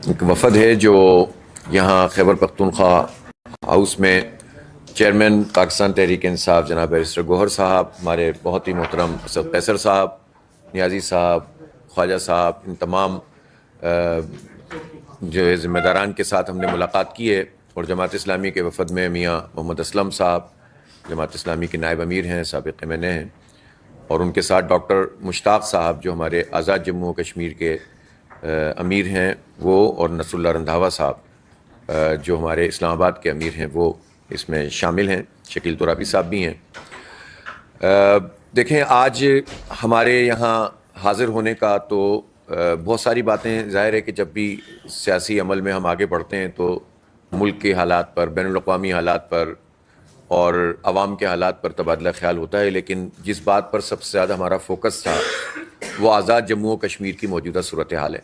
ایک وفد ہے جو یہاں خیبر پختونخوا ہاؤس میں چیئرمین پاکستان تحریک انصاف جناب بیرسٹر گوہر صاحب، ہمارے بہت ہی محترم اسد قیصر صاحب، نیازی صاحب، خواجہ صاحب، ان تمام جو ہے ذمہ داران کے ساتھ ہم نے ملاقات کی ہے، اور جماعت اسلامی کے وفد میں میاں محمد اسلم صاحب جماعت اسلامی کے نائب امیر ہیں، سابق MNA ہیں، اور ان کے ساتھ ڈاکٹر مشتاق صاحب جو ہمارے آزاد جموں و کشمیر کے امیر ہیں وہ، اور نصر اللہ رندھاوا صاحب جو ہمارے اسلام آباد کے امیر ہیں وہ اس میں شامل ہیں، شکیل ترابی صاحب بھی ہیں۔ دیکھیں، آج ہمارے یہاں حاضر ہونے کا تو بہت ساری باتیں، ظاہر ہے کہ جب بھی سیاسی عمل میں ہم آگے بڑھتے ہیں تو ملک کے حالات پر، بین الاقوامی حالات پر اور عوام کے حالات پر تبادلہ خیال ہوتا ہے، لیکن جس بات پر سب سے زیادہ ہمارا فوکس تھا وہ آزاد جموں و کشمیر کی موجودہ صورتحال ہے۔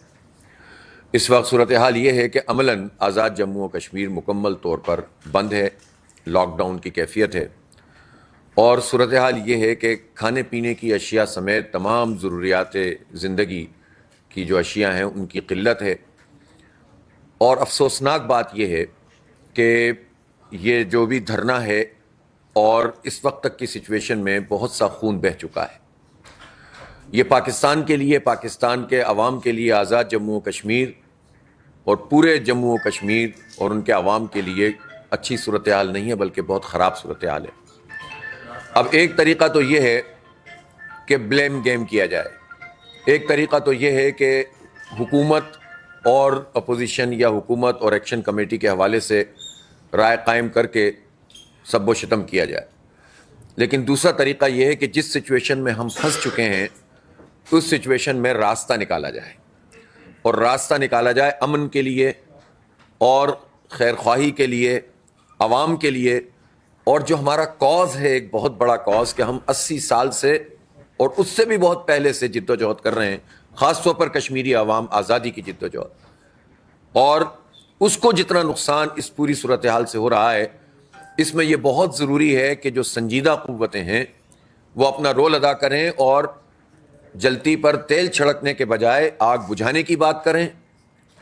اس وقت صورتحال یہ ہے کہ عملاً آزاد جموں و کشمیر مکمل طور پر بند ہے، لاک ڈاؤن کی کیفیت ہے، اور صورتحال یہ ہے کہ کھانے پینے کی اشیاء سمیت تمام ضروریات زندگی کی جو اشیاء ہیں ان کی قلت ہے۔ اور افسوسناک بات یہ ہے کہ یہ جو بھی دھرنا ہے اور اس وقت تک کی سچویشن میں بہت سا خون بہہ چکا ہے۔ یہ پاکستان کے لیے، پاکستان کے عوام کے لیے آزاد جموں و کشمیر اور پورے جموں و کشمیر اور ان کے عوام کے لیے اچھی صورتحال نہیں ہے، بلکہ بہت خراب صورتحال ہے۔ اب ایک طریقہ تو یہ ہے کہ بلیم گیم کیا جائے، ایک طریقہ تو یہ ہے کہ حکومت اور اپوزیشن یا حکومت اور ایکشن کمیٹی کے حوالے سے رائے قائم کر کے سب و شتم کیا جائے، لیکن دوسرا طریقہ یہ ہے کہ جس سچویشن میں ہم پھنس چکے ہیں اس سچویشن میں راستہ نکالا جائے، اور راستہ نکالا جائے امن کے لیے اور خیر خواہی کے لیے، عوام کے لیے، اور جو ہمارا کاز ہے، ایک بہت بڑا کاز کہ ہم 80 سال سے اور اس سے بھی بہت پہلے سے جد و جہد کر رہے ہیں، خاص طور پر کشمیری عوام آزادی کی جد و جہد، اور اس کو جتنا نقصان اس پوری صورتحال سے ہو رہا ہے، اس میں یہ بہت ضروری ہے کہ جو سنجیدہ قوتیں ہیں وہ اپنا رول ادا کریں اور جلتی پر تیل چھڑکنے کے بجائے آگ بجھانے کی بات کریں،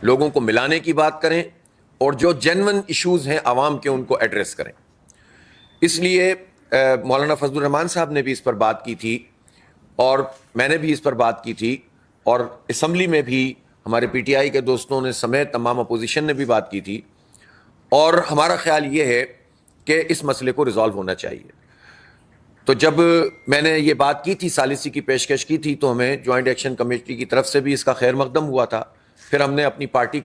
لوگوں کو ملانے کی بات کریں، اور جو جینون ایشوز ہیں عوام کے ان کو ایڈریس کریں۔ اس لیے مولانا فضل الرحمان صاحب نے بھی اس پر بات کی تھی، اور میں نے بھی اس پر بات کی تھی، اور اسمبلی میں بھی ہمارے PTI کے دوستوں نے سمیت تمام اپوزیشن نے بھی بات کی تھی، اور ہمارا خیال یہ ہے کہ اس مسئلے کو ریزالو ہونا چاہیے۔ تو جب میں نے یہ بات کی تھی، ثالثی کی پیشکش کی تھی، تو ہمیں جوائنٹ ایکشن کمیٹی کی طرف سے بھی اس کا خیر مقدم ہوا تھا۔ پھر ہم نے اپنی پارٹی